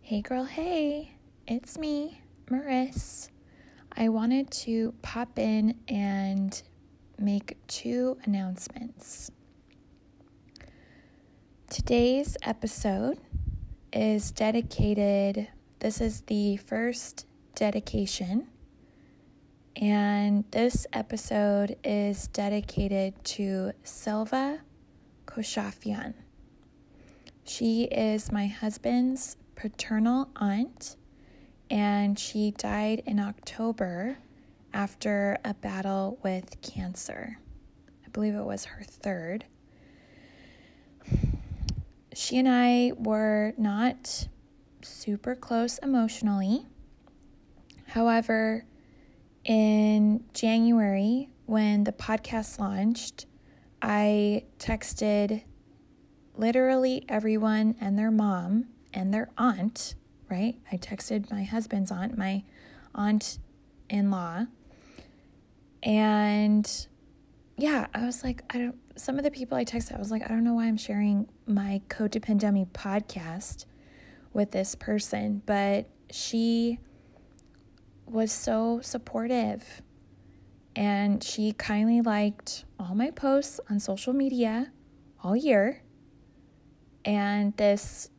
Hey girl, hey, it's me, Marissa. I wanted to pop in and make 2 announcements. Today's episode is dedicated, this is the first dedication, and this episode is dedicated to Selva Koshafian. She is my husband's paternal aunt, and she died in October after a battle with cancer. I believe it was her 3rd. She and I were not super close emotionally. However, in January, when the podcast launched, I texted literally everyone and their mom and their aunt, right? I texted my husband's aunt, my aunt-in-law. And yeah, I was like, some of the people I texted, I was like, I don't know why I'm sharing my Codependent podcast with this person, but she was so supportive. And she kindly liked all my posts on social media all year. And this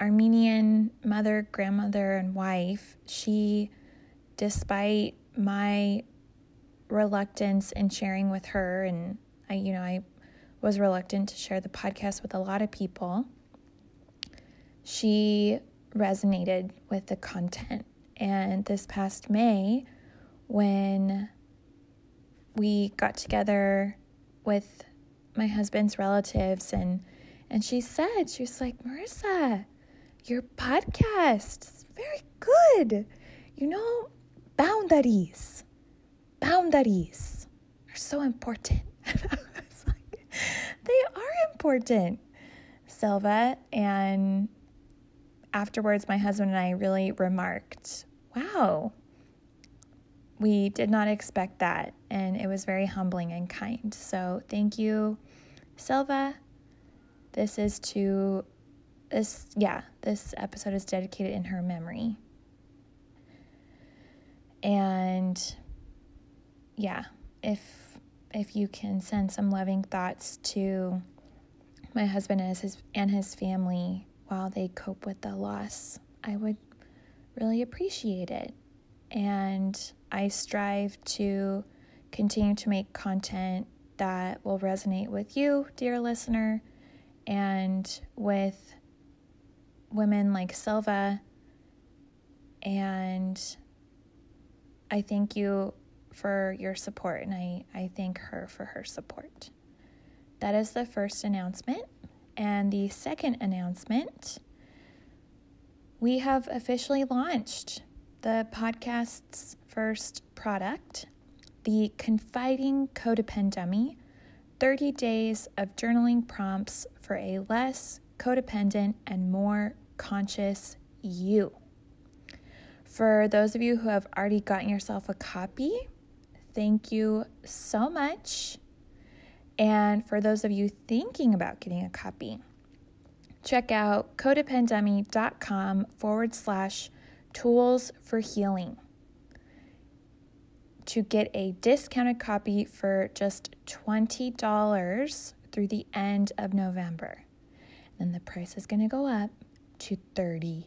Armenian mother, grandmother, and wife, she, despite my reluctance in sharing with her, and I was reluctant to share the podcast with a lot of people, she resonated with the content. And this past May, when we got together with my husband's relatives, and she was like, Marissa, your podcast is very good. Boundaries are so important. I was like, they are important, Selva. And afterwards, my husband and I really remarked, wow, we did not expect that. And it was very humbling and kind. So thank you, Selva. This episode is dedicated in her memory. And yeah, if you can send some loving thoughts to my husband and his family while they cope with the loss, I would really appreciate it. And I strive to continue to make content that will resonate with you, dear listener, and with women like Selva. And I thank you for your support, and I thank her for her support. That is the first announcement. And the second announcement, we have officially launched the podcast's first product, the Confiding Codependent, 30 days of journaling prompts for a less codependent and more conscious you. For those of you who have already gotten yourself a copy, thank you so much. And for those of you thinking about getting a copy, check out codependent.com/tools for healing to get a discounted copy for just $20 through the end of November. Then the price is going to go up to $30.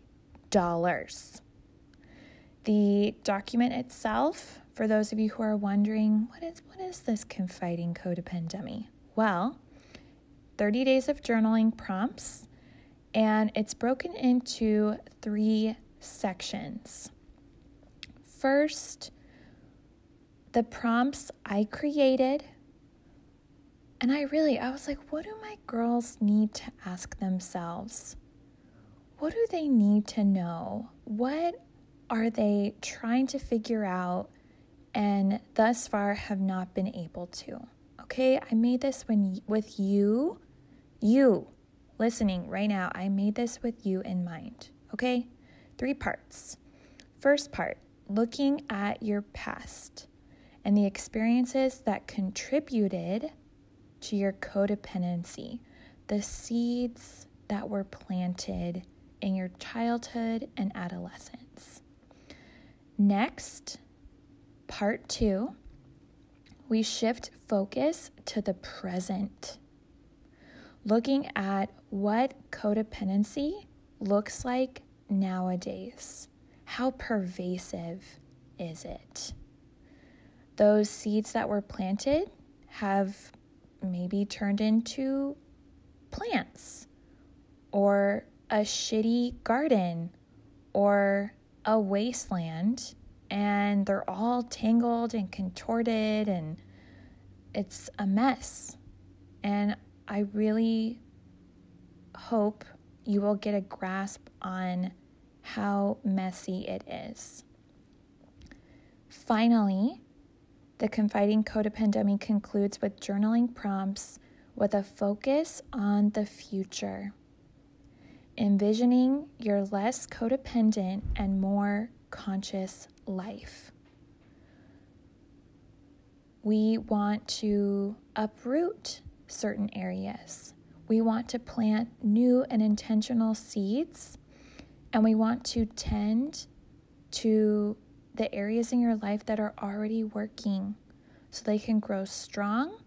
The document itself, for those of you who are wondering, what is this Confiding Codependent? Well, 30 days of journaling prompts, and it's broken into 3 sections. First, the prompts I created, and I was like, what do my girls need to ask themselves? What do they need to know? What are they trying to figure out and thus far have not been able to? Okay, I made this with you listening right now. I made this with you in mind. Okay, 3 parts. First part, looking at your past and the experiences that contributed to your codependency, the seeds that were planted in your childhood and adolescence. Next, part 2, we shift focus to the present, looking at what codependency looks like nowadays. How pervasive is it? Those seeds that were planted have maybe turned into plants, or a shitty garden, or a wasteland, and they're all tangled and contorted, and it's a mess. And I really hope you will get a grasp on how messy it is. Finally, the Confiding Codependent concludes with journaling prompts with a focus on the future, envisioning your less codependent and more conscious life. We want to uproot certain areas. We want to plant new and intentional seeds, and we want to tend to the areas in your life that are already working so they can grow strong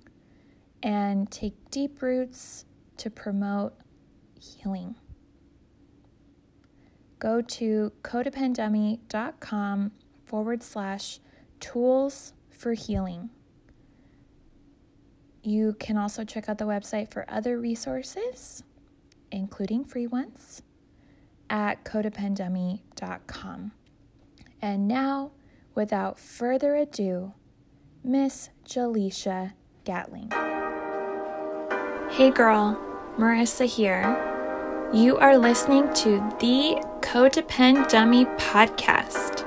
and take deep roots to promote healing. Go to codependent.com/tools for healing. You can also check out the website for other resources, including free ones, at codependent.com. And now, without further ado, Miss Jelisha Gatling. Hey girl, Marissa here. You are listening to the Codependent podcast.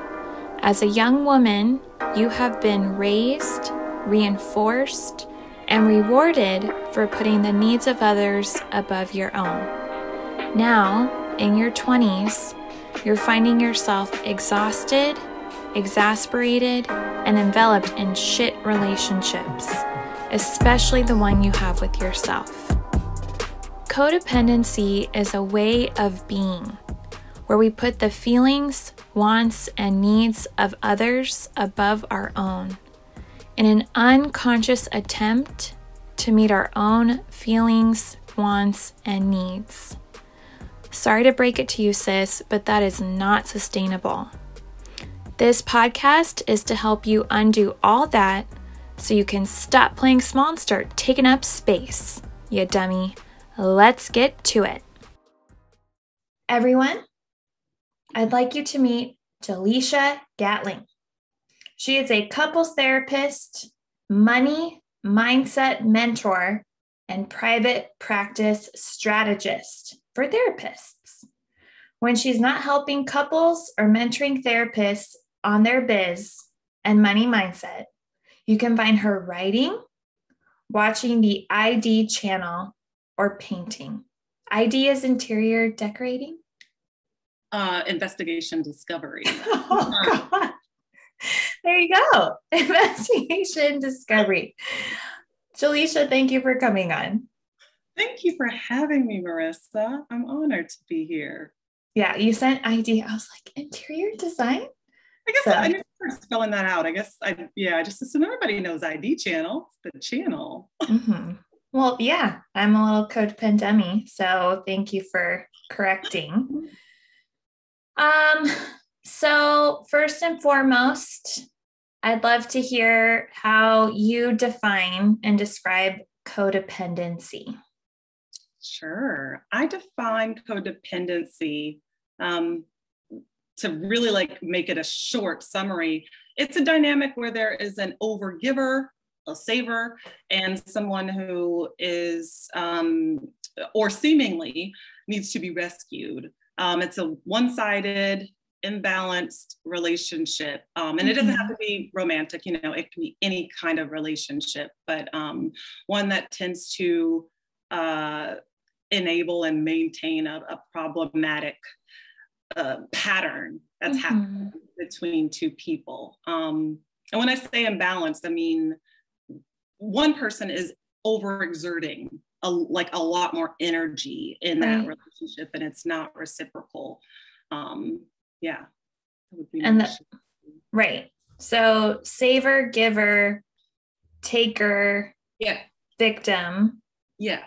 As a young woman, you have been raised, reinforced, and rewarded for putting the needs of others above your own. Now, in your 20s, you're finding yourself exhausted, exasperated, and enveloped in shit relationships, especially the one you have with yourself. Codependency is a way of being where we put the feelings, wants, and needs of others above our own in an unconscious attempt to meet our own feelings, wants, and needs. Sorry to break it to you, sis, but that is not sustainable. This podcast is to help you undo all that so you can stop playing small and start taking up space, you dummy. Let's get to it. Everyone, I'd like you to meet Jelisha Gatling. She is a couples therapist, money mindset mentor, and private practice strategist for therapists. When she's not helping couples or mentoring therapists on their biz and money mindset, you can find her writing, watching the ID channel, or painting. ID is interior decorating? Investigation discovery. Oh, God. There you go. Investigation discovery. Jelisha, thank you for coming on. Thank you for having me, Marissa. I'm honored to be here. Yeah, you sent ID. I was like, interior design? I guess I never spelling that out. I just assume everybody knows ID channel, the channel. Mm-hmm. Well, yeah, I'm a little codependent, so thank you for correcting. So first and foremost, I'd love to hear how you define and describe codependency. Sure. I define codependency to really make it a short summary. It's a dynamic where there is an overgiver, a saver, and someone who is or seemingly needs to be rescued. It's a one-sided, imbalanced relationship. And it doesn't have to be romantic, it can be any kind of relationship, but one that tends to enable and maintain a problematic pattern that's happening between two people. And when I say imbalanced, I mean, one person is overexerting like a lot more energy in that Right. relationship, and it's not reciprocal. Yeah, that would be And my the, right. So saver, giver, taker, yeah, victim, yeah,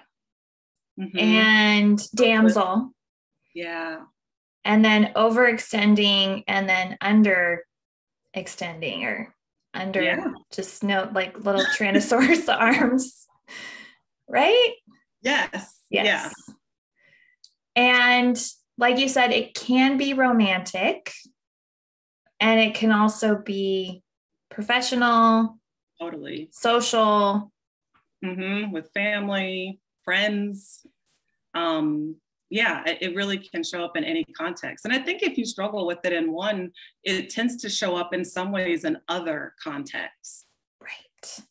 and damsel. yeah, And then overextending and then under extending or under yeah, just no like little Tyrannosaurus arms. Right? yes, Yes. And like you said, it can be romantic and it can also be professional, totally. social. With family, friends. Yeah, it really can show up in any context. And I think if you struggle with it in one, it tends to show up in some ways in other contexts. Right.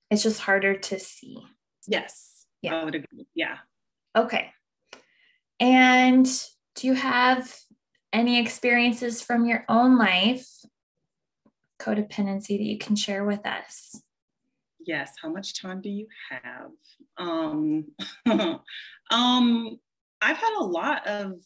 It's just harder to see. Yes. Yeah. I would agree. Yeah. Okay. And do you have any experiences from your own life, codependency, that you can share with us? Yes. How much time do you have? I've had a lot of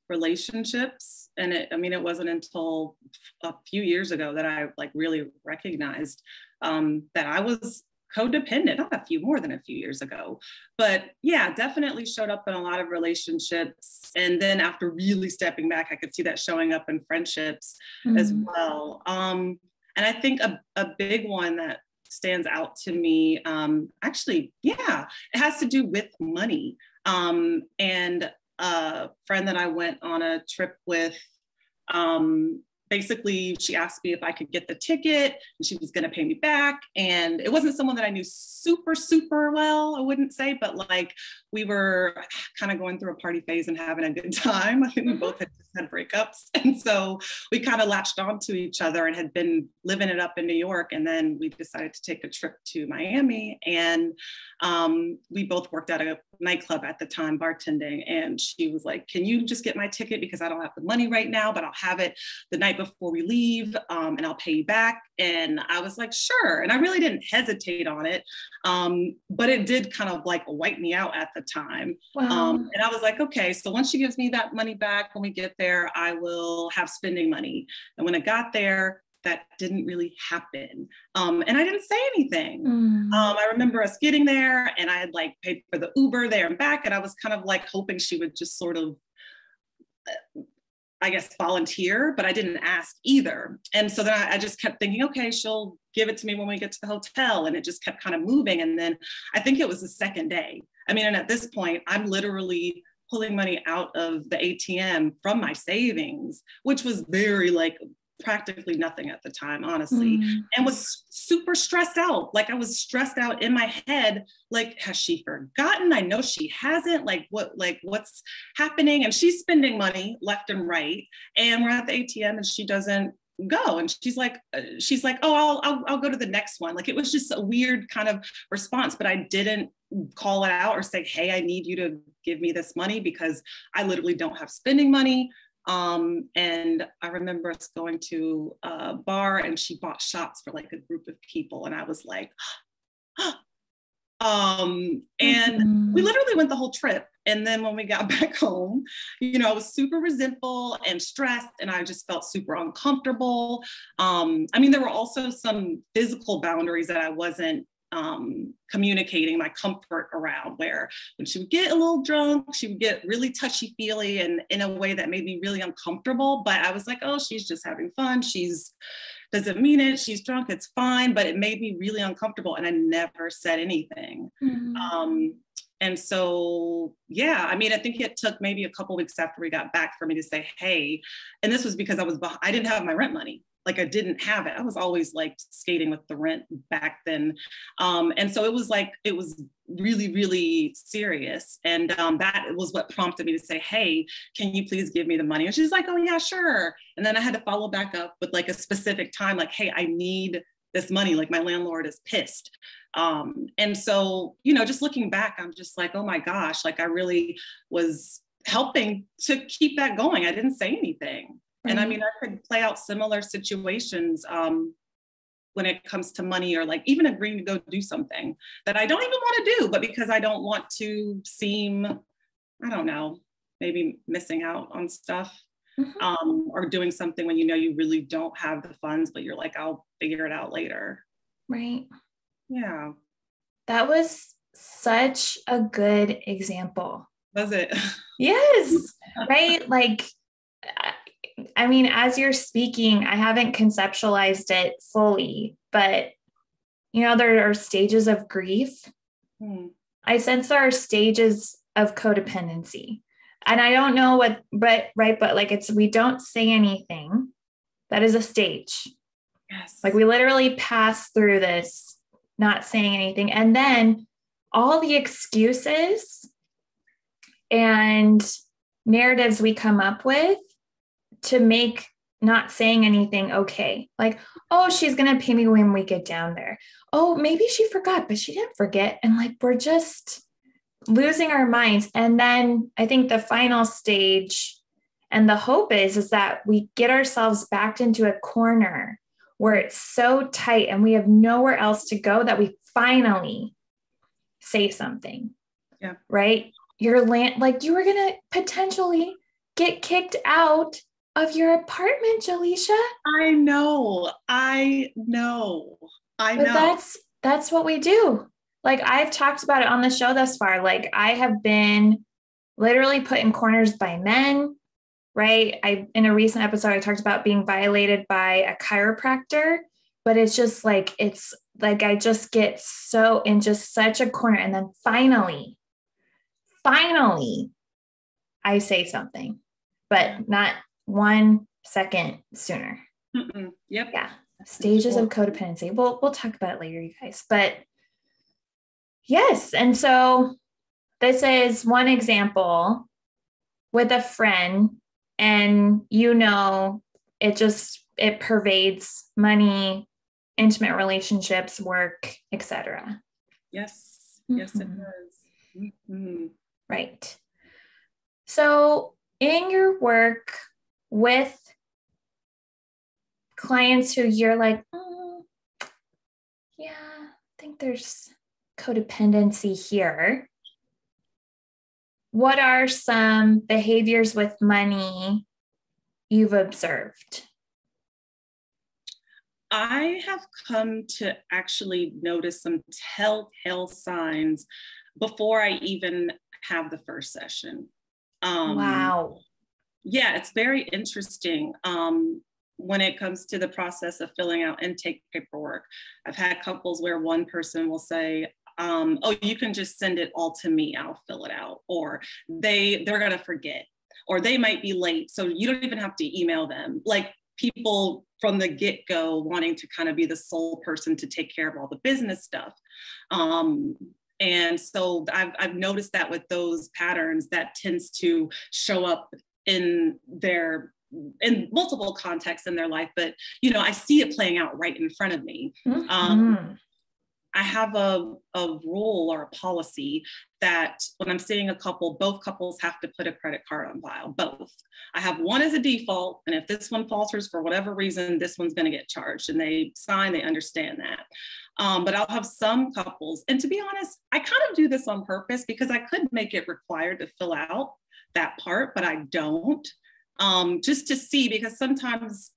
relationships, and it wasn't until a few years ago that I like really recognized that I was codependent. Not a few, more than a few years ago, but yeah, definitely showed up in a lot of relationships. And then after really stepping back, I could see that showing up in friendships as well. And I think a big one that stands out to me, actually, yeah, it has to do with money. And a friend that I went on a trip with, basically she asked me if I could get the ticket and she was going to pay me back. And it wasn't someone that I knew super, super well, I wouldn't say, but like we were kind of going through a party phase and having a good time. I think we both had breakups. And so we kind of latched onto each other and had been living it up in New York. And then we decided to take a trip to Miami. And we both worked at a nightclub at the time, bartending. And she was like, can you just get my ticket? Because I don't have the money right now, but I'll have it the night before we leave, and I'll pay you back. And I was like, sure. And I really didn't hesitate on it. But it did kind of like wipe me out at the time. Wow. And I was like, okay, so once she gives me that money back, when we get there, I will have spending money. And when I got there, that didn't really happen. And I didn't say anything. I remember us getting there and I had like paid for the Uber there and back. And I was kind of like hoping she would just sort of, I guess, volunteer, but I didn't ask either. And so then I just kept thinking, okay, she'll give it to me when we get to the hotel. And it just kept kind of moving. And then I think it was the second day. I mean, and at this point, I'm literally pulling money out of the ATM from my savings, which was very like practically nothing at the time, honestly, and was super stressed out. Like I was stressed out in my head. Like, has she forgotten? I know she hasn't. What's happening? And she's spending money left and right. And we're at the ATM and she doesn't go. And she's like, oh, I'll go to the next one. Like it was just a weird kind of response, but I didn't call it out or say, hey, I need you to give me this money because I literally don't have spending money. And I remember us going to a bar and she bought shots for like a group of people. And I was like, and we literally went the whole trip. And then when we got back home, I was super resentful and stressed and I just felt super uncomfortable. There were also some physical boundaries that I wasn't communicating my comfort around, where when she would get a little drunk, she would get really touchy-feely and in a way that made me really uncomfortable. But I was like, oh, she's just having fun. She's doesn't mean it. She's drunk. It's fine. But it made me really uncomfortable. And I never said anything. And so, yeah, I think it took maybe a couple of weeks after we got back for me to say, hey, and this was because I didn't have my rent money. Like I didn't have it. I was always like skating with the rent back then. And so it was really, really serious. And that was what prompted me to say, hey, can you please give me the money? And she's like, oh yeah, sure. And then I had to follow back up with like a specific time, like, hey, I need this money. Like my landlord is pissed. And so, just looking back, I'm just like, oh my gosh, like I really was helping to keep that going. I didn't say anything. And I could play out similar situations when it comes to money, or like even agreeing to go do something that I don't even want to do, but because I don't want to seem, I don't know, maybe missing out on stuff. Or doing something when you know you really don't have the funds, but you're like, I'll figure it out later. Right. Yeah. That was such a good example. Was it? Yes. Right. Like, I mean, as you're speaking, I haven't conceptualized it fully, but you know, there are stages of grief. I sense there are stages of codependency. And I don't know what, but like we don't say anything. That is a stage. Yes. Like we literally pass through this, not saying anything. And then all the excuses and narratives we come up with to make not saying anything okay. Like, oh, she's going to pay me when we get down there. Oh, maybe she forgot, but she didn't forget. And like, we're just losing our minds. And then I think the final stage and the hope is that we get ourselves backed into a corner where it's so tight and we have nowhere else to go that we finally say something. Yeah. Right? Like you were going to potentially get kicked out of your apartment, Jelisha. I know. But that's what we do. Like I've talked about it on the show thus far. Like I have been literally put in corners by men, right? In a recent episode, I talked about being violated by a chiropractor, but it's like I just get so in just such a corner. And then finally, I say something, but not 1 second sooner. Yep. Yeah. Stages of codependency. We'll talk about it later, you guys. But yes. And so this is one example with a friend, and it pervades money, intimate relationships, work, etc. Yes. Yes, it does. Right. So in your work with clients who you're like, yeah, I think there's codependency here. What are some behaviors with money you've observed? I have come to actually notice some telltale signs before I even have the first session. Wow. Yeah, it's very interesting. When it comes to the process of filling out intake paperwork, I've had couples where one person will say, oh, you can just send it all to me, I'll fill it out. Or they're going to forget, or they might be late, so you don't even have to email them. Like people from the get-go wanting to kind of be the sole person to take care of all the business stuff. And so I've noticed that with those patterns, that tends to show up in multiple contexts in their life, but I see it playing out right in front of me. I have a rule or a policy that when I'm seeing a couple, both couples have to put a credit card on file, both. I have one as a default, and if this one falters for whatever reason, this one's going to get charged, and they sign, they understand that. But I'll have some couples, and to be honest, I kind of do this on purpose because I could make it required to fill out that part, but I don't. Just to see, because sometimes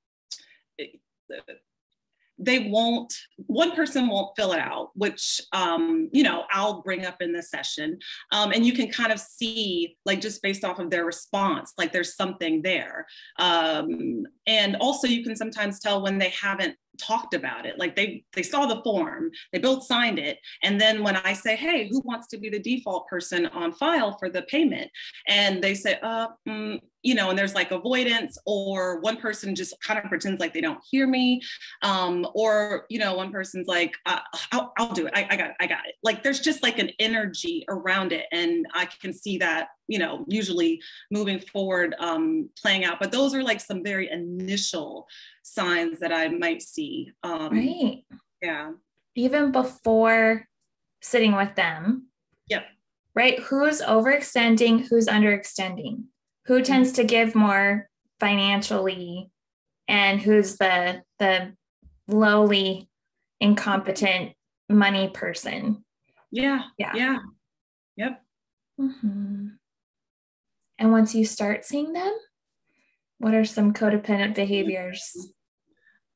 one person won't fill it out, which, I'll bring up in the session. And you can kind of see, like, just based off of their response, like there's something there. And also you can sometimes tell when they haven't talked about it. Like they saw the form, they both signed it. And then when I say, hey, who wants to be the default person on file for the payment? And they say, and there's like avoidance, or one person just kind of pretends like they don't hear me. Or one person's like, I'll do it. I got it. Like there's just like an energy around it. And I can see that, usually moving forward, playing out. But those are like some very initial signs that I might see. Right. Yeah. Even before sitting with them. Yep. Right. Who's overextending? Who's underextending? Who tends to give more financially, and who's the lowly incompetent money person. Yeah. Yep. Mm-hmm. And once you start seeing them, what are some codependent behaviors?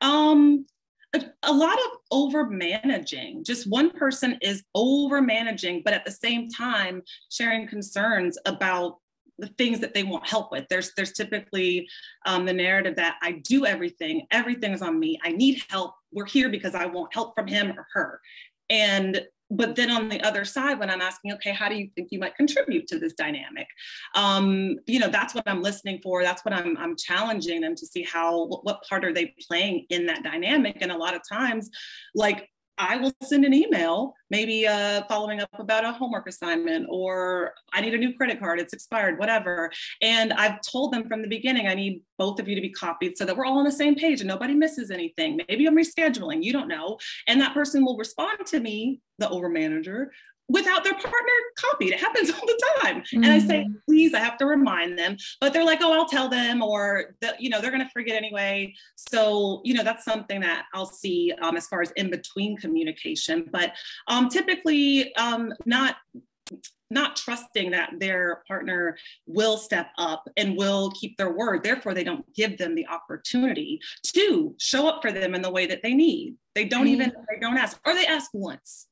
A lot of over managing. Just one person is over managing, but at the same time sharing concerns about the things that they want help with. There's typically the narrative that I do everything is on me. I need help. We're here because I want help from him or her. But then on the other side, when I'm asking, okay, how do you think you might contribute to this dynamic? That's what I'm listening for. That's what I'm challenging them to see what part are they playing in that dynamic? And a lot of times, like, I will send an email, maybe following up about a homework assignment, or I need a new credit card, it's expired, whatever. And I've told them from the beginning, I need both of you to be copied so that we're all on the same page and nobody misses anything. Maybe I'm rescheduling, you don't know. And that person will respond to me, the over manager, without their partner copied. It happens all the time. Mm-hmm. And I say, please, I have to remind them, but they're like, oh, I'll tell them, or they're going to forget anyway. So, that's something that I'll see as far as in between communication, but typically not trusting that their partner will step up and will keep their word. Therefore, they don't give them the opportunity to show up for them in the way that they need. They don't ask, or they ask once.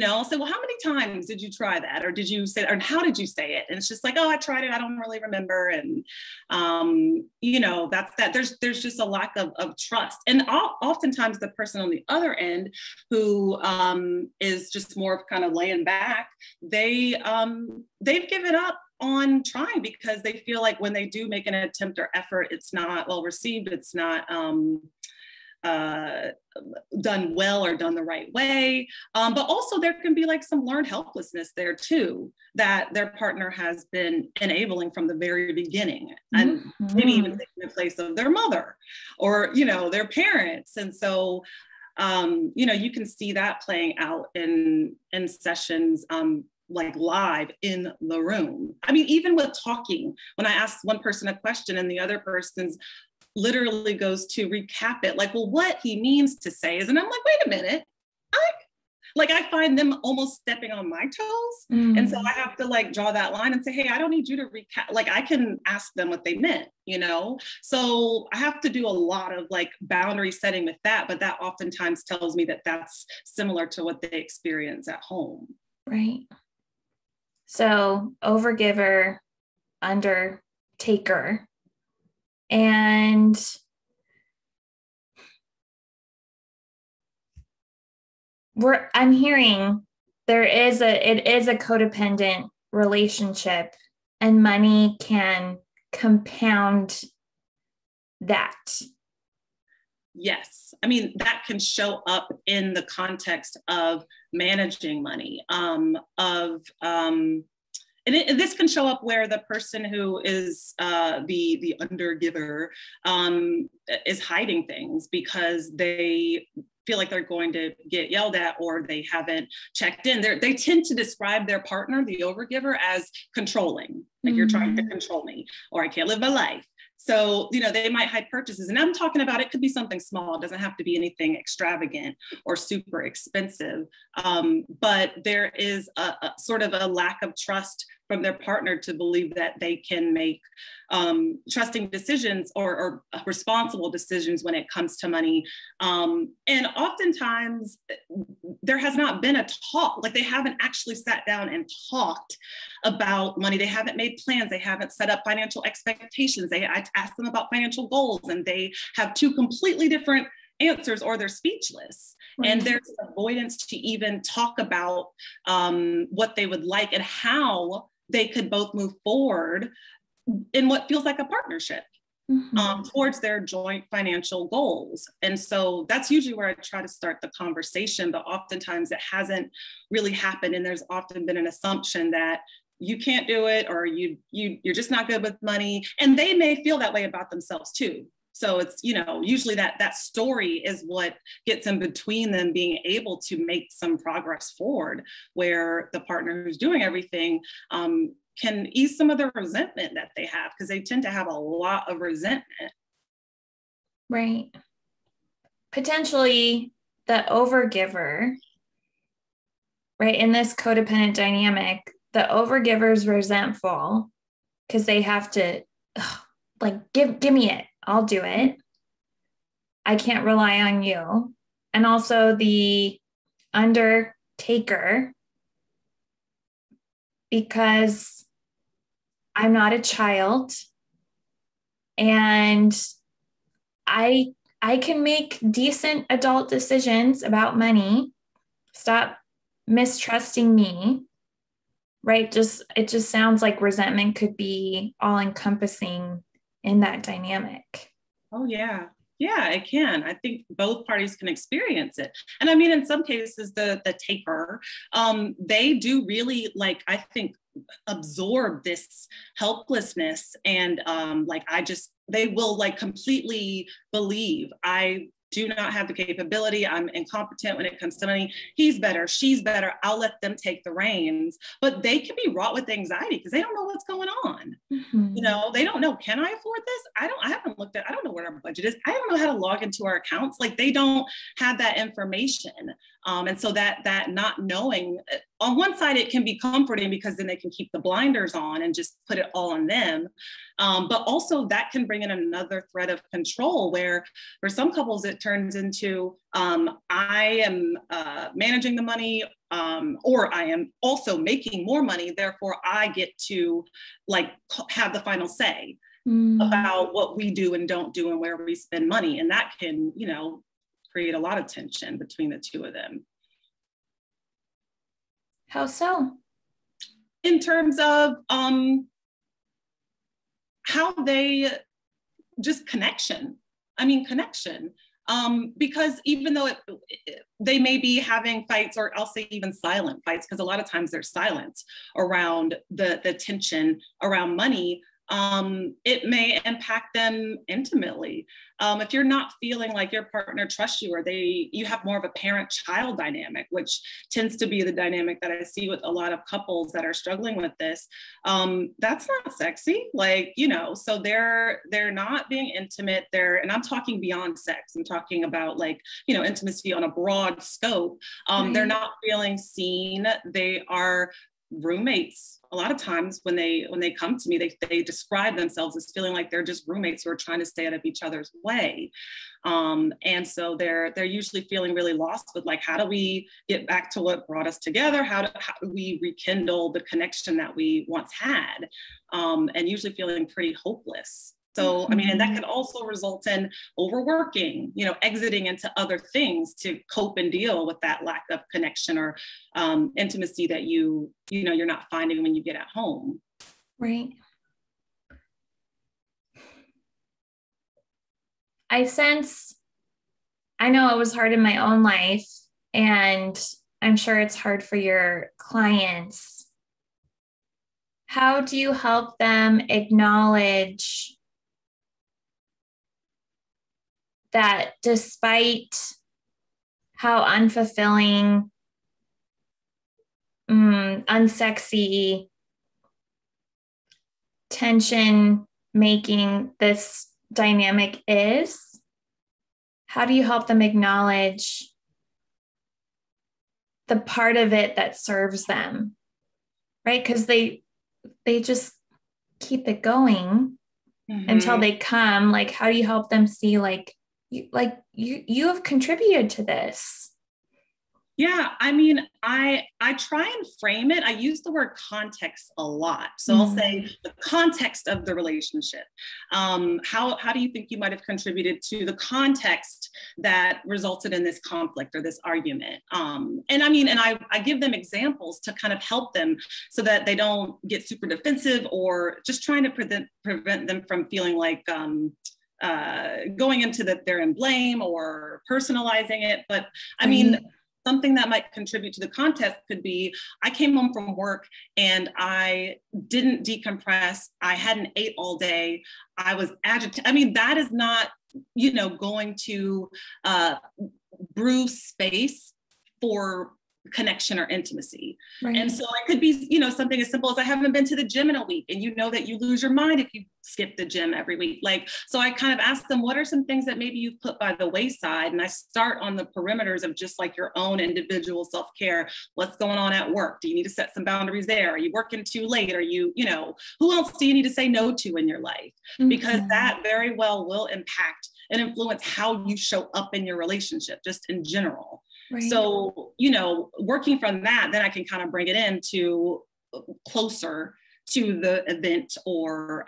I'll say, well, how many times did you try that? Or did you say, or how did you say it? And it's just like, oh, I tried it. I don't really remember. And, that's that. There's just a lack of trust. And oftentimes the person on the other end who is just more of kind of laying back, they've given up on trying because they feel like when they do make an attempt or effort, it's not well received. It's not, done well or done the right way. But also there can be like some learned helplessness there too, that their partner has been enabling from the very beginning, and maybe even taking the place of their mother or, their parents. And so, you can see that playing out in sessions, like live in the room. I mean, even with talking, when I ask one person a question and the other person's literally goes to recap it, like, well, what he means to say is, and I'm like, wait a minute, I find them almost stepping on my toes. And so I have to like draw that line and say, hey, I don't need you to recap. Like, I can ask them what they meant, So I have to do a lot of like boundary setting with that, but that oftentimes tells me that that's similar to what they experience at home. Right. So overgiver, undertaker. And I'm hearing it is a codependent relationship, and money can compound that. Yes. I mean, that can show up in the context of managing money, and this can show up where the person who is the undergiver is hiding things because they feel like they're going to get yelled at, or they haven't checked in. They tend to describe their partner, the overgiver, as controlling, like you're trying to control me, or I can't live my life. So, they might hide purchases, and I'm talking about, it could be something small. It doesn't have to be anything extravagant or super expensive. But there is a sort of a lack of trust from their partner to believe that they can make trusting decisions or responsible decisions when it comes to money. And oftentimes there has not been a talk, like they haven't actually sat down and talked about money. They haven't made plans. They haven't set up financial expectations. I asked them about financial goals, and they have two completely different answers, or they're speechless. Right. And there's avoidance to even talk about what they would like and how they could both move forward in what feels like a partnership towards their joint financial goals. And so that's usually where I try to start the conversation, but oftentimes it hasn't really happened. And there's often been an assumption that you can't do it, or you're just not good with money. And they may feel that way about themselves too. So it's, usually that story is what gets in between them being able to make some progress forward, where the partner who's doing everything can ease some of the resentment that they have, because they tend to have a lot of resentment. Right. Potentially the overgiver, right, in this codependent dynamic, the overgiver is resentful because they have to, like, give me it. I'll do it. I can't rely on you. And also the undertaker, because I'm not a child and I can make decent adult decisions about money. Stop mistrusting me, right? It just sounds like resentment could be all encompassing in that dynamic. Oh, yeah. Yeah, it can. I think both parties can experience it. And I mean, in some cases, the taker, they do really, like, I think, absorb this helplessness and they will, like, completely believe I do not have the capability. I'm incompetent when it comes to money. He's better, she's better. I'll let them take the reins. But they can be wrought with anxiety because they don't know what's going on. Mm-hmm. You know, they don't know, can I afford this? I don't know what our budget is. I don't know how to log into our accounts. Like, they don't have that information. And so that not knowing, on one side, it can be comforting because then they can keep the blinders on and just put it all on them. But also that can bring in another thread of control where for some couples, it turns into, I am managing the money, or I am also making more money. Therefore, I get to, like, have the final say about what we do and don't do and where we spend money. And that can, you know, create a lot of tension between the two of them. How so? In terms of how they just connection. I mean, connection. Because even though they may be having fights, or I'll say even silent fights, because a lot of times there's silence around the tension around money, it may impact them intimately. If you're not feeling like your partner trusts you, or you have more of a parent-child dynamic, which tends to be the dynamic that I see with a lot of couples that are struggling with this, that's not sexy. Like, you know, so they're not being intimate. And I'm talking beyond sex. I'm talking about, like, you know, intimacy on a broad scope. They're not feeling seen. They are roommates. A lot of times when they come to me, they describe themselves as feeling like they're just roommates who are trying to stay out of each other's way. And so they're usually feeling really lost with, like, how do we get back to what brought us together? How do we rekindle the connection that we once had? And usually feeling pretty hopeless. So, I mean, and that can also result in overworking, you know, exiting into other things to cope and deal with that lack of connection or intimacy that you know, you're not finding when you get at home. Right. I know it was hard in my own life, and I'm sure it's hard for your clients. How do you help them acknowledge that despite how unfulfilling, unsexy, tension making this dynamic is, how do you help them acknowledge the part of it that serves them, right? Because they just keep it going until they come. Like, how do you help them see, like you have contributed to this? Yeah, I mean, I try and frame it. I use the word context a lot. So I'll say the context of the relationship. How do you think you might have contributed to the context that resulted in this conflict or this argument? And I mean, and I give them examples to kind of help them so that they don't get super defensive, or just trying to prevent them from feeling like going into that they're in blame or personalizing it. But I mean, something that might contribute to the context could be, I came home from work and I didn't decompress. I hadn't ate all day. I was agitated. I mean, that is not, you know, going to brew space for connection or intimacy. Right. And so it could be, you know, something as simple as I haven't been to the gym in a week, and you know that you lose your mind if you skip the gym every week. Like, so I kind of ask them, what are some things that maybe you've put by the wayside? And I start on the perimeters of just like your own individual self-care. What's going on at work? Do you need to set some boundaries there? Are you working too late? Are you, you know, who else do you need to say no to in your life? Because that very well will impact and influence how you show up in your relationship, just in general. Right. So, you know, working from that, then I can kind of bring it into closer to the event or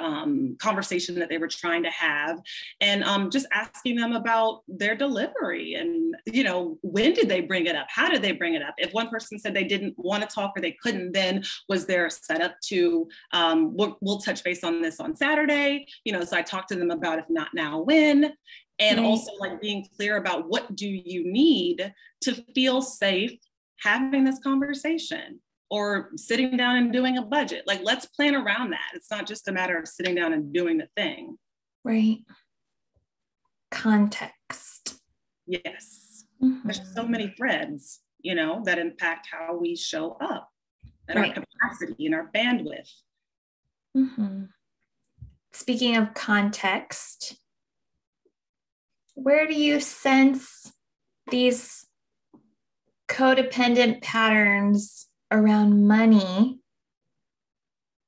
conversation that they were trying to have, and just asking them about their delivery and, you know, when did they bring it up? How did they bring it up? If one person said they didn't want to talk or they couldn't, then was there a setup to, we'll touch base on this on Saturday, you know, so I talked to them about if not now, when. And also like being clear about what do you need to feel safe having this conversation or sitting down and doing a budget. Like, let's plan around that. It's not just a matter of sitting down and doing the thing. Right. Context. Yes. There's so many threads, you know, that impact how we show up and our capacity and our bandwidth. Speaking of context, where do you sense these codependent patterns around money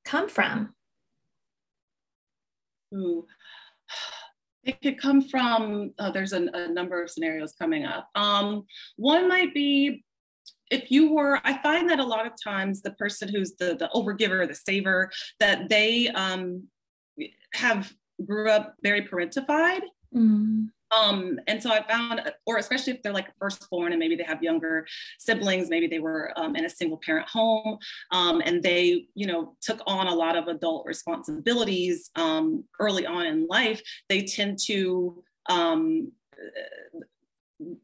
come from? Ooh. It could come from, there's a number of scenarios coming up. One might be if you were, I find that a lot of times the person who's the overgiver, the saver, that they grew up very parentified. And so I found, or especially if they're like a firstborn and maybe they have younger siblings, maybe they were in a single parent home, and they, you know, took on a lot of adult responsibilities early on in life, they tend to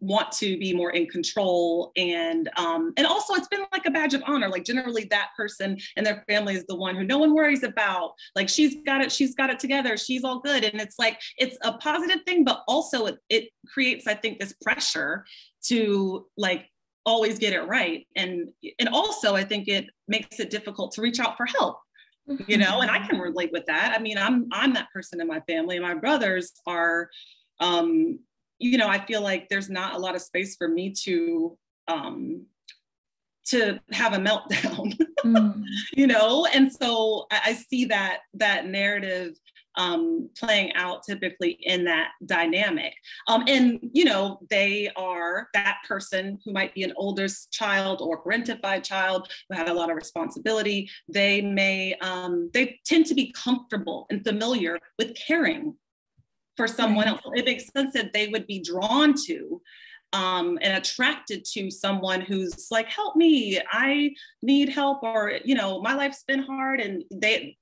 want to be more in control. And also it's been like a badge of honor. Like generally that person and their family is the one who no one worries about. Like she's got it together. She's all good. And it's like, it's a positive thing, but also it creates, I think, this pressure to like always get it right. And also I think it makes it difficult to reach out for help. You know, and I can relate with that. I mean, I'm that person in my family, and my brothers are, you know, I feel like there's not a lot of space for me to have a meltdown, you know? And so I see that narrative playing out typically in that dynamic. And, you know, they are that person who might be an oldest child or parentified child who had a lot of responsibility. They may, they tend to be comfortable and familiar with caring for someone else. It makes sense that they would be drawn to and attracted to someone who's like, help me, I need help, or, you know, my life's been hard. And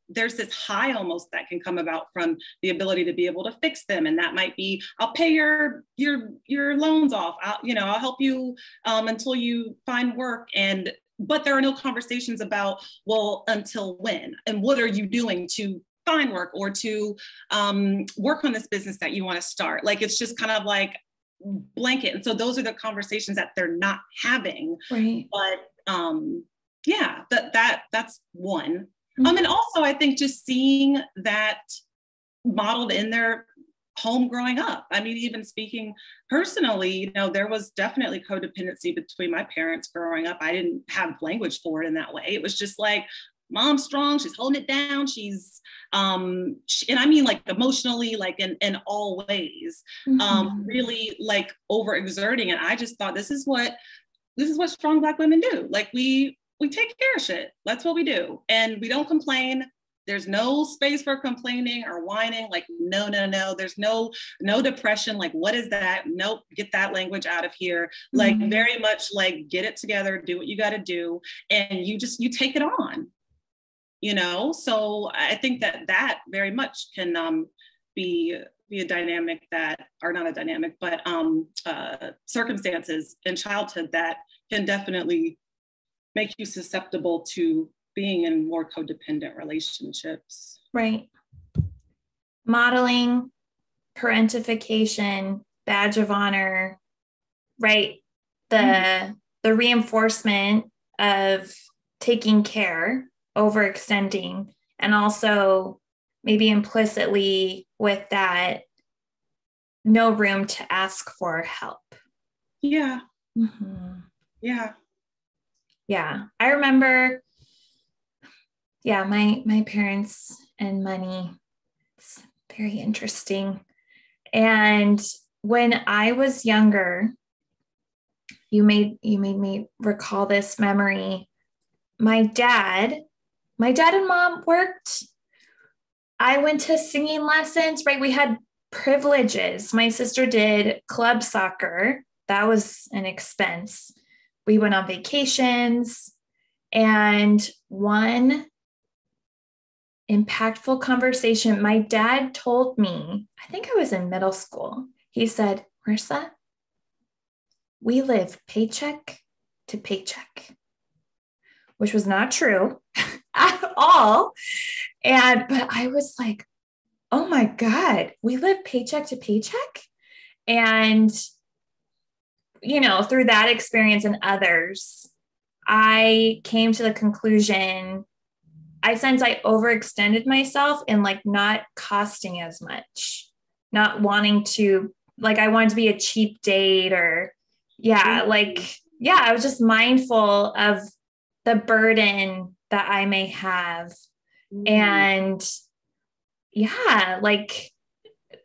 there's this high almost that can come about from the ability to be able to fix them. And that might be, I'll pay your loans off. I'll help you until you find work. But there are no conversations about, well, until when, and what are you doing to find work or to work on this business that you want to start. Like, it's just kind of like blanket. And so those are the conversations that they're not having. Right. But yeah, that's one. And also I think just seeing that modeled in their home growing up. I mean, even speaking personally, you know, there was definitely codependency between my parents growing up. I didn't have language for it in that way. It was just like, mom's strong, she's holding it down, she's and I mean like emotionally, like in all ways, really like overexerting. And I just thought this is what strong Black women do. Like we take care of shit. That's what we do. And we don't complain. There's no space for complaining or whining. Like, no. There's no depression. Like, what is that? Nope. Get that language out of here. Like, very much like, get it together, do what you got to do. And you take it on. You know, so I think that very much can be a dynamic that, or not a dynamic, but circumstances in childhood that can definitely make you susceptible to being in more codependent relationships. Right. Modeling, parentification, badge of honor, right? The the reinforcement of taking care, overextending, and also maybe implicitly with that, no room to ask for help. Yeah. Mm-hmm. Yeah. Yeah. I remember, my parents and money. It's very interesting. And when I was younger, you made me recall this memory. My dad and mom worked. I went to singing lessons, right? We had privileges. My sister did club soccer. That was an expense. We went on vacations. And one impactful conversation, my dad told me, I think I was in middle school. He said, Marissa, we live paycheck to paycheck, which was not true at all. But I was like, oh my God, we live paycheck to paycheck. And, through that experience and others, I came to the conclusion, I sense I overextended myself in like not costing as much, not wanting to, like, I wanted to be a cheap date or, I was just mindful of the burden that I may have. And like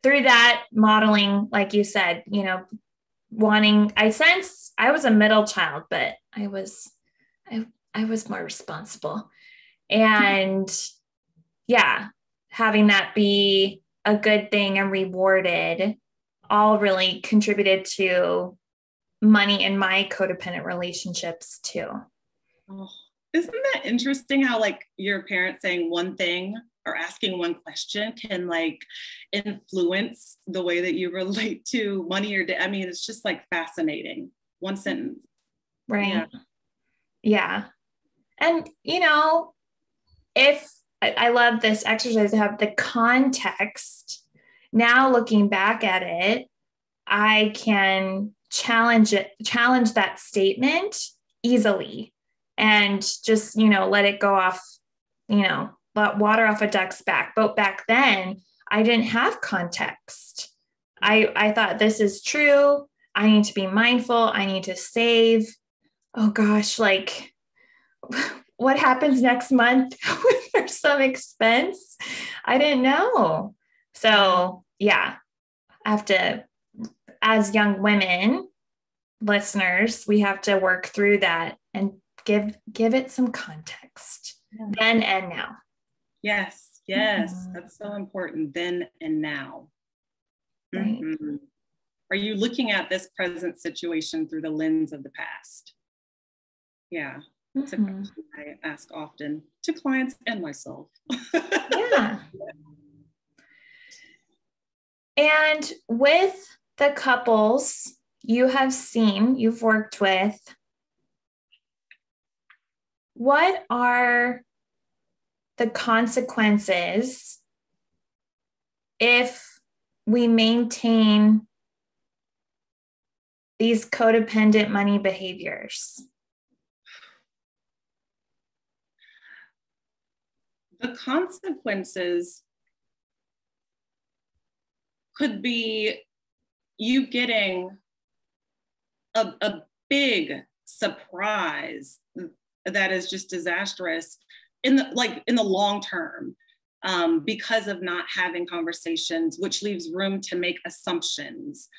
through that modeling, like you said, I sense I was a middle child, but I was more responsible. And having that be a good thing and rewarded all really contributed to money in my codependent relationships too. Oh, isn't that interesting how like your parents saying one thing or asking one question can like influence the way that you relate to money or I mean, it's just like fascinating. One sentence. Right. Yeah. And, if I love this exercise to have the context, now looking back at it, I can challenge that statement easily and just, let it go off, let water off a duck's back. But back then I didn't have context. I thought this is true. I need to be mindful. I need to save. Oh gosh, like what happens next month when there's some expense? I didn't know. So I have to, as young women, listeners, we have to work through that and give it some context then and now. Yes. Mm-hmm. That's so important. Then and now. Right. Mm-hmm. Are you looking at this present situation through the lens of the past? Yeah. That's a question I ask often to clients and myself. Yeah. And with the couples you've worked with, what are the consequences if we maintain these codependent money behaviors? The consequences could be you getting a big surprise that is just disastrous in the long term, because of not having conversations, which leaves room to make assumptions.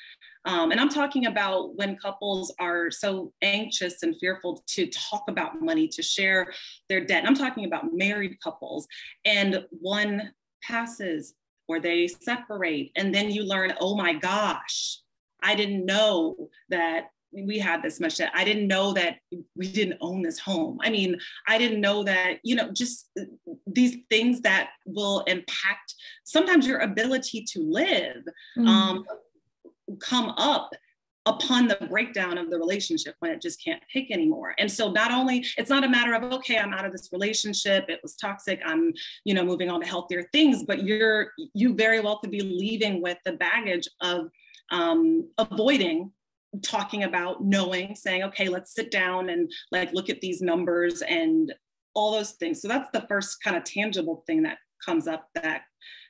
And I'm talking about when couples are so anxious and fearful to talk about money, to share their debt. And I'm talking about married couples, and one passes or they separate, and then you learn, oh my gosh, I didn't know that we had this much debt. I didn't know that we didn't own this home. I mean, I didn't know that, just these things that will impact sometimes your ability to live. Come up upon the breakdown of the relationship when it just can't take anymore. And so it's not a matter of, okay, I'm out of this relationship, it was toxic, I'm, moving on to healthier things, but you very well could be leaving with the baggage of avoiding talking about knowing, saying, okay, let's sit down and like look at these numbers and all those things. So that's the first kind of tangible thing that comes up that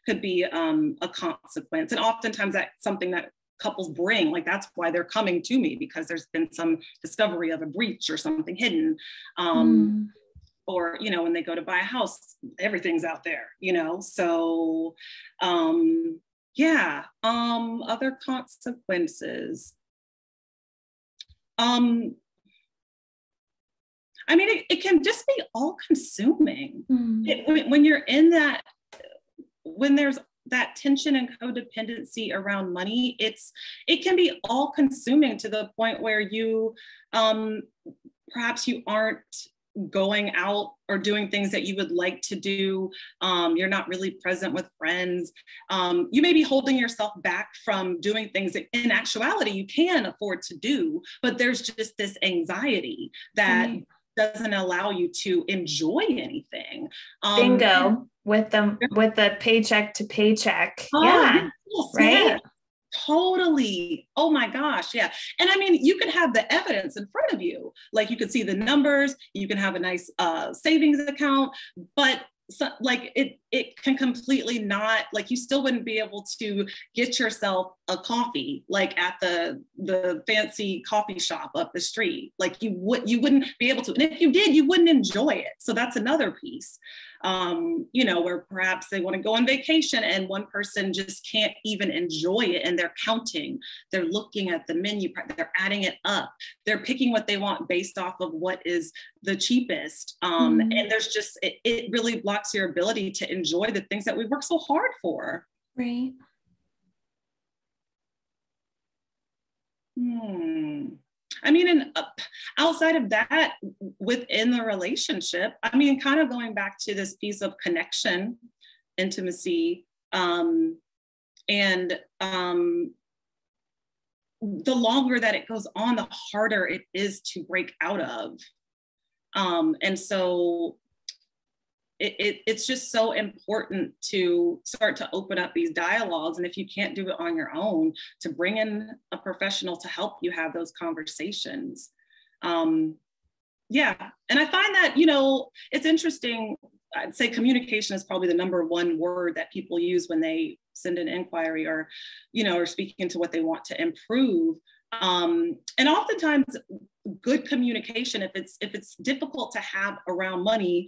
could be a consequence. And oftentimes that's something that couples bring, like that's why they're coming to me, because there's been some discovery of a breach or something hidden. Or, you know, when they go to buy a house, everything's out there, you know? So yeah, other consequences. I mean, it can just be all consuming. When you're in that, when there's that tension and codependency around money, it can be all consuming to the point where you, perhaps you aren't going out or doing things that you would like to do. You're not really present with friends. You may be holding yourself back from doing things that in actuality you can afford to do, but there's just this anxiety that doesn't allow you to enjoy anything. Bingo, with the paycheck to paycheck. Yes, right? Yeah. Totally. Oh my gosh. Yeah. And I mean, you could have the evidence in front of you. Like you could see the numbers, you can have a nice savings account, but like it can completely not, like you still wouldn't be able to get yourself a coffee, like at the fancy coffee shop up the street. Like you wouldn't be able to. And if you did, you wouldn't enjoy it. So that's another piece. You know, where perhaps they want to go on vacation and one person just can't even enjoy it, and they're counting, they're looking at the menu, they're adding it up, they're picking what they want based off of what is the cheapest. And there's just, it really blocks your ability to enjoy the things that we work so hard for. Right. I mean, and outside of that, within the relationship, I mean, kind of going back to this piece of connection, intimacy, and the longer that it goes on, the harder it is to break out of. And so it's just so important to start to open up these dialogues. And if you can't do it on your own, to bring in a professional to help you have those conversations. Yeah. And I find that, you know, it's interesting. I'd say communication is probably the number one word that people use when they send an inquiry or, you know, or speaking to what they want to improve. And oftentimes good communication, if it's difficult to have around money,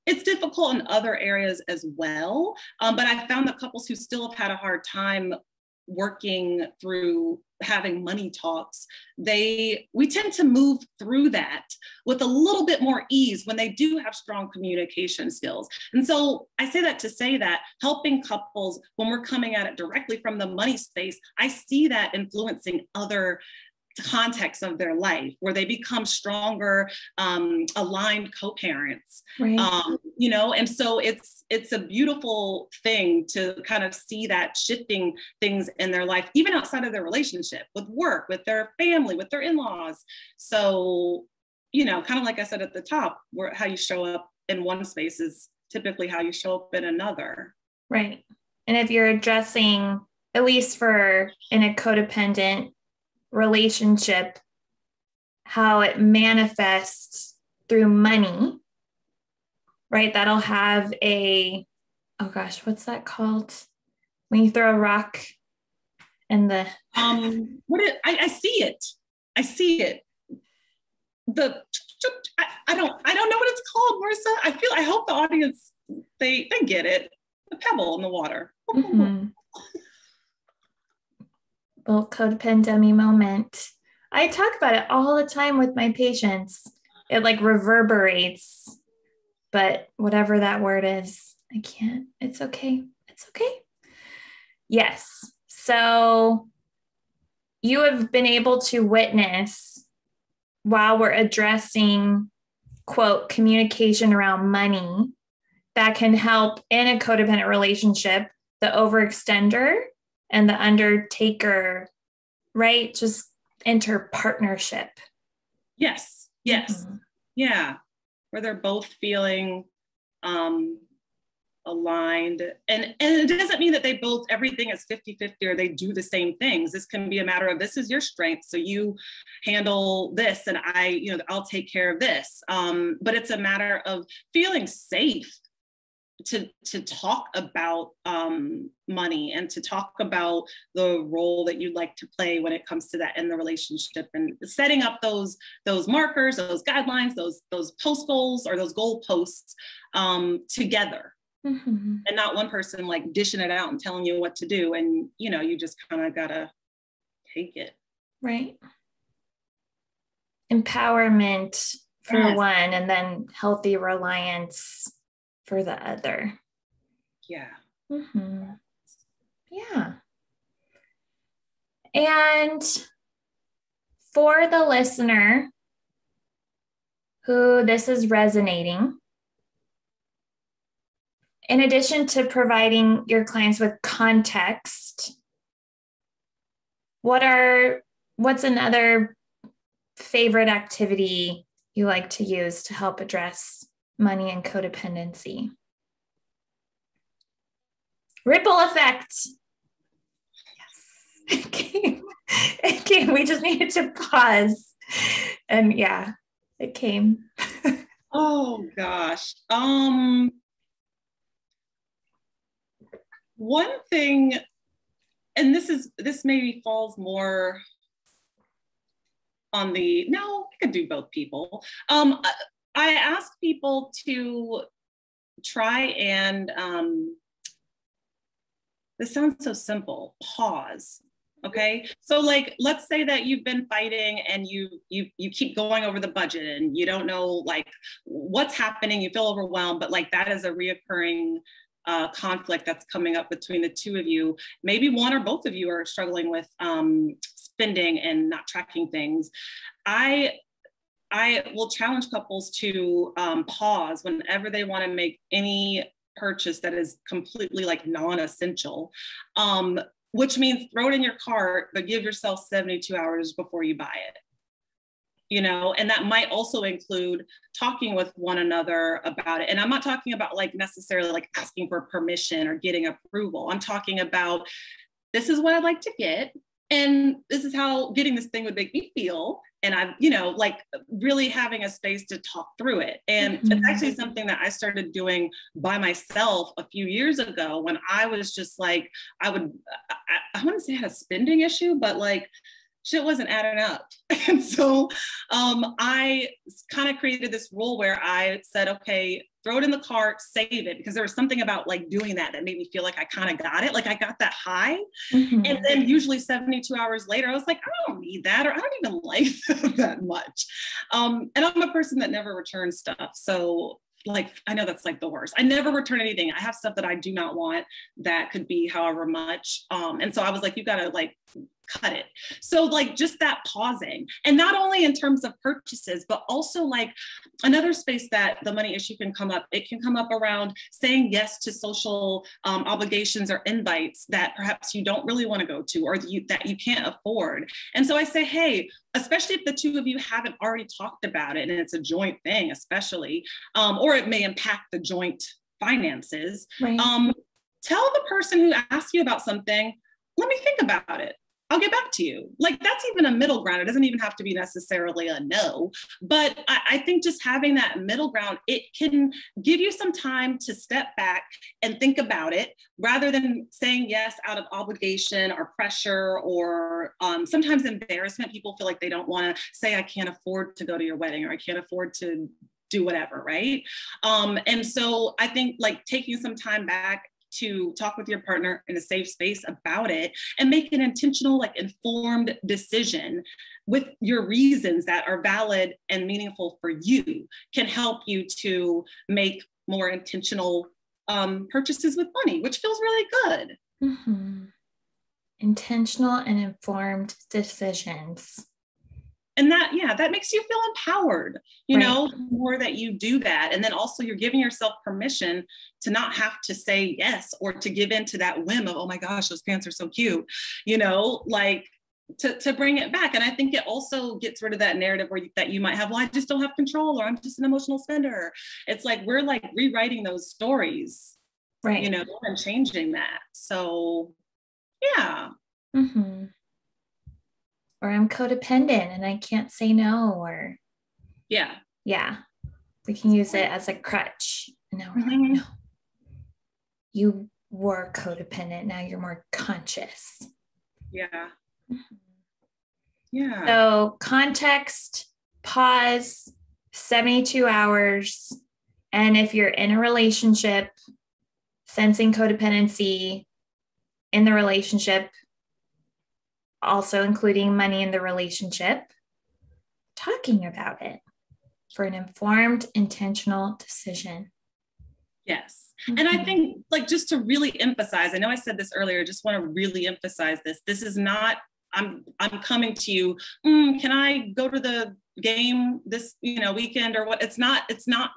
it's difficult in other areas as well. But I found that couples who still have had a hard time working through having money talks, we tend to move through that with a little bit more ease when they do have strong communication skills. And so I say that to say that helping couples, when we're coming at it directly from the money space, I see that influencing other context of their life, where they become stronger, aligned co-parents, right. You know, and so it's a beautiful thing to kind of see that shifting things in their life, even outside of their relationship, with work, with their family, with their in-laws. So, you know, kind of like I said at the top, where how you show up in one space is typically how you show up in another. Right. And if you're addressing, at least for in a codependent relationship, how it manifests through money, right? That'll have oh gosh, what's that called? When you throw a rock in the I see it. I see it. I don't know what it's called, Marissa. I hope the audience they get it. The pebble in the water. Mm-hmm. Little codependent moment. I talk about it all the time with my patients. It like reverberates, but whatever that word is, I can't. It's okay. It's okay. Yes. So you have been able to witness, while we're addressing, quote, communication around money, that can help in a codependent relationship, the overextender and the undertaker, right? Just enter partnership. Yes. Yes. Mm-hmm. Yeah. Where they're both feeling aligned. And it doesn't mean that they both, everything is 50-50 or they do the same things. This can be a matter of, this is your strength, so you handle this and I'll take care of this. But it's a matter of feeling safe to talk about money and to talk about the role that you'd like to play when it comes to that in the relationship, and setting up those markers, those guidelines, those post goals or those goal posts together. And not one person like dishing it out and telling you what to do, and you just kind of gotta take it. Right. Empowerment for one, and then healthy reliance for the other. Yeah. Yeah. And for the listener who this is resonating, in addition to providing your clients with context, what's another favorite activity you like to use to help address money and codependency? Ripple effect. Yes. It came. We just needed to pause. And yeah, it came. Oh gosh. One thing, and this maybe falls more on I could do both people. I ask people to try and, this sounds so simple, pause. Okay. So like, let's say that you've been fighting and you keep going over the budget and you don't know like what's happening. You feel overwhelmed, but like that is a reoccurring conflict that's coming up between the two of you. Maybe one or both of you are struggling with spending and not tracking things. I will challenge couples to pause whenever they want to make any purchase that is completely like non-essential, which means throw it in your cart, but give yourself 72 hours before you buy it. And that might also include talking with one another about it. And I'm not talking about like necessarily like asking for permission or getting approval. I'm talking about, this is what I'd like to get, and this is how getting this thing would make me feel. And I've, like really having a space to talk through it. And it's actually something that I started doing by myself a few years ago when I was just like, I wouldn't say I had a spending issue, but like shit wasn't adding up. And so I kind of created this rule where I said, okay, throw it in the cart, save it, because there was something about like doing that made me feel like I kind of got it. Like I got that high. And then usually 72 hours later, I was like, I don't need that, or I don't even like that much. And I'm a person that never returns stuff. So like, I know that's like the worst. I never return anything. I have stuff that I do not want that could be however much. And so I was like, you gotta like cut it. So like just that pausing, and not only in terms of purchases, but also like another space that the money issue can come up. It can come up around saying yes to social obligations or invites that perhaps you don't really want to go to, or that you can't afford. And so I say, hey, especially if the two of you haven't already talked about it and it's a joint thing, especially, or it may impact the joint finances. Right. Tell the person who asked you about something, let me think about it. I'll get back to you. Like that's even a middle ground. It doesn't even have to be necessarily a no, but I think just having that middle ground, it can give you some time to step back and think about it rather than saying yes out of obligation or pressure or sometimes embarrassment. People feel like they don't want to say, I can't afford to go to your wedding, or I can't afford to do whatever, right? And so I think like taking some time back to talk with your partner in a safe space about it and make an intentional, like informed decision with your reasons that are valid and meaningful for you can help you to make more intentional purchases with money, which feels really good. Intentional and informed decisions. And that makes you feel empowered, you know, the more that you do that. And then also you're giving yourself permission to not have to say yes, or to give in to that whim of, oh my gosh, those pants are so cute, you know, like to bring it back. And I think it also gets rid of that narrative that you might have, well, I just don't have control, or I'm just an emotional spender. It's like, we're like rewriting those stories. Right. And changing that. So yeah. Mm-hmm. Or I'm codependent and I can't say no, or yeah, we can use it as a crutch. And now we're like, no, you were codependent. Now you're more conscious. Yeah. So context, pause, 72 hours. And if you're in a relationship, sensing codependency in the relationship, also including money in the relationship, talking about it for an informed, intentional decision. Yes. And I think, like, just to really emphasize, I know I said this earlier, just want to really emphasize this. This is not, I'm coming to you, can I go to the game this, weekend or what? It's not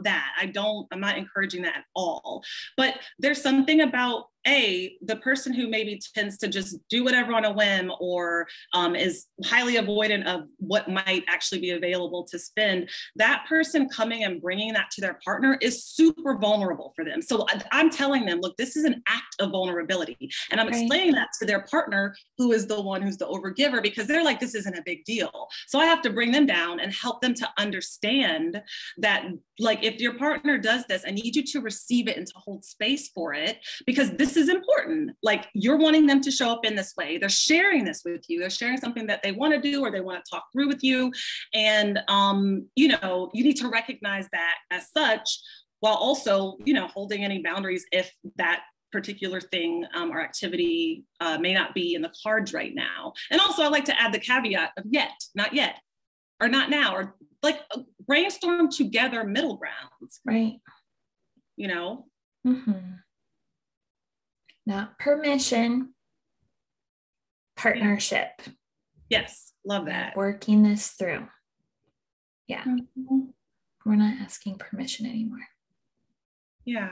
that. I'm not encouraging that at all. But there's something about the person who maybe tends to just do whatever on a whim, or is highly avoidant of what might actually be available to spend. That person coming and bringing that to their partner is super vulnerable for them. So I'm telling them, look, this is an act of vulnerability. And I'm explaining that to their partner, who is the one who's the overgiver, because they're like, this isn't a big deal. So I have to bring them down and help them to understand that, like, if your partner does this, I need you to receive it and to hold space for it, because this is important. Like, you're wanting them to show up in this way. They're sharing this with you. They're sharing something that they want to do, or they want to talk through with you. And, you need to recognize that as such, while also, holding any boundaries if that particular thing or activity may not be in the cards right now. And also, I like to add the caveat of not yet, or not now, or like brainstorm together middle grounds. Right. Not permission, partnership. Yes, love that. Working this through. Yeah. We're not asking permission anymore. Yeah.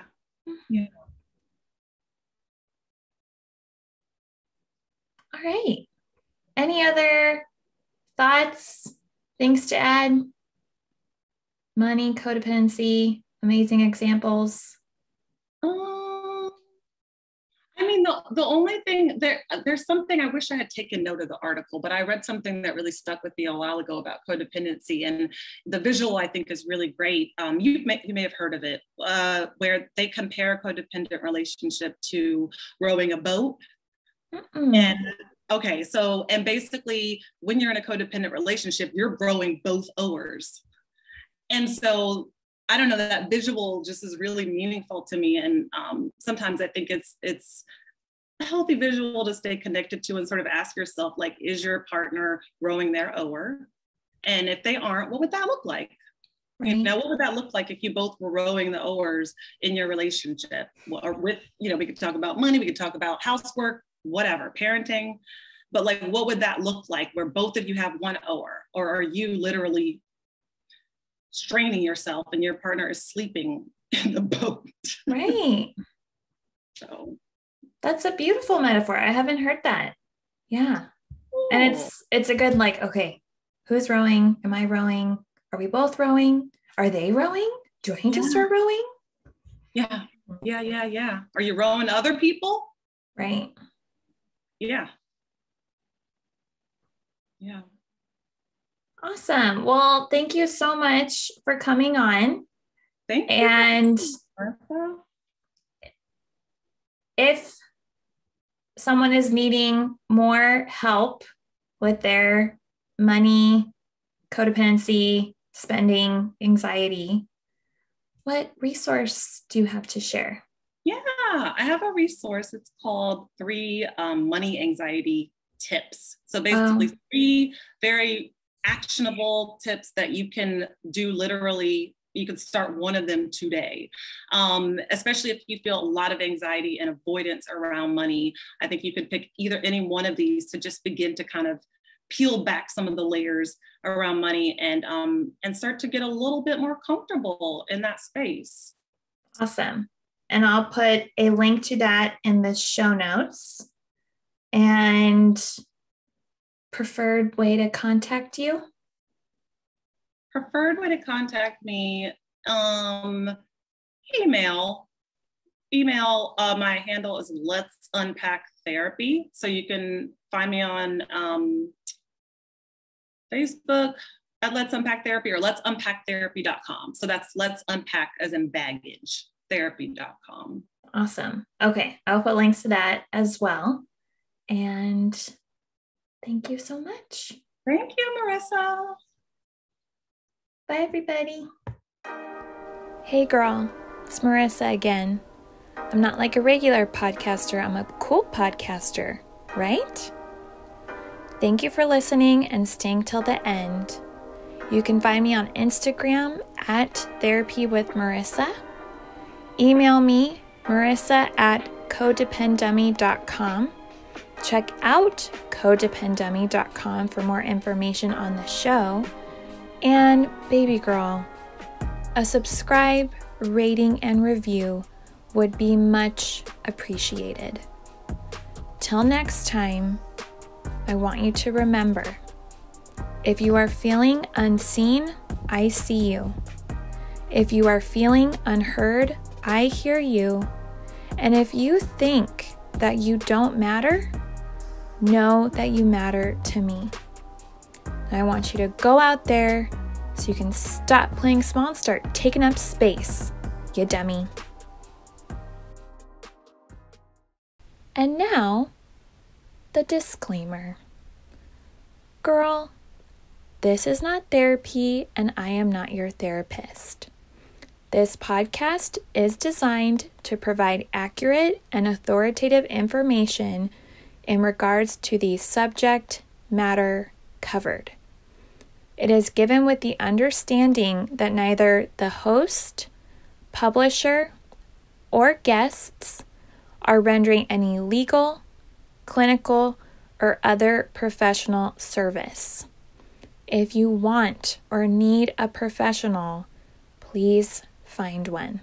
All right. Any other thoughts, things to add? Money, codependency, amazing examples. The only thing there's something I wish I had taken note of the article, but I read something that really stuck with me a while ago about codependency, and the visual I think is really great. You may have heard of it, where they compare a codependent relationship to rowing a boat. And basically, when you're in a codependent relationship, you're rowing both oars. And so I don't know, that visual just is really meaningful to me. And sometimes I think it's a healthy visual to stay connected to, and sort of ask yourself, like, is your partner rowing their oar? And if they aren't, what would that look like? Right. What would that look like if you both were rowing the oars in your relationship? Or with, we could talk about money, we could talk about housework, whatever, parenting. But like, what would that look like where both of you have one oar? Or are you literally straining yourself and your partner is sleeping in the boat? Right. So that's a beautiful metaphor. I haven't heard that. Yeah. Cool. And it's a good, like, okay, who's rowing? Am I rowing? Are we both rowing? Are they rowing? Do I need to start rowing? Yeah. Are you rowing other people? Right. Yeah. Awesome. Well, thank you so much for coming on. Thank you. And if someone is needing more help with their money, codependency, spending, anxiety, what resource do you have to share? Yeah, I have a resource. It's called 3 Money Anxiety Tips. So basically 3 very actionable tips that you can do literally. You can start one of them today, especially if you feel a lot of anxiety and avoidance around money. I think you can pick any one of these to just begin to kind of peel back some of the layers around money and start to get a little bit more comfortable in that space. Awesome. And I'll put a link to that in the show notes. And preferred way to contact you? Preferred way to contact me, email. email, my handle is Let's Unpack Therapy. So you can find me on Facebook at Let's Unpack Therapy or let'sunpacktherapy.com. So that's Let's Unpack as in baggage, therapy.com. Awesome. Okay. I'll put links to that as well. And thank you so much. Thank you, Marissa. Bye, everybody. Hey, girl. It's Marissa again. I'm not like a regular podcaster. I'm a cool podcaster, right? Thank you for listening and staying till the end. You can find me on Instagram at Therapy with Marissa. Email me, marissa@codependummy.com. Check out codependummy.com for more information on the show. And baby girl, a subscribe, rating, and review would be much appreciated. Till next time, I want you to remember, if you are feeling unseen, I see you. If you are feeling unheard, I hear you. And if you think that you don't matter, know that you matter to me. I want you to go out there so you can stop playing small and start taking up space, you dummy. And now, the disclaimer. Girl, this is not therapy and I am not your therapist. This podcast is designed to provide accurate and authoritative information in regards to the subject matter covered. It is given with the understanding that neither the host, publisher, or guests are rendering any legal, clinical, or other professional service. If you want or need a professional, please find one.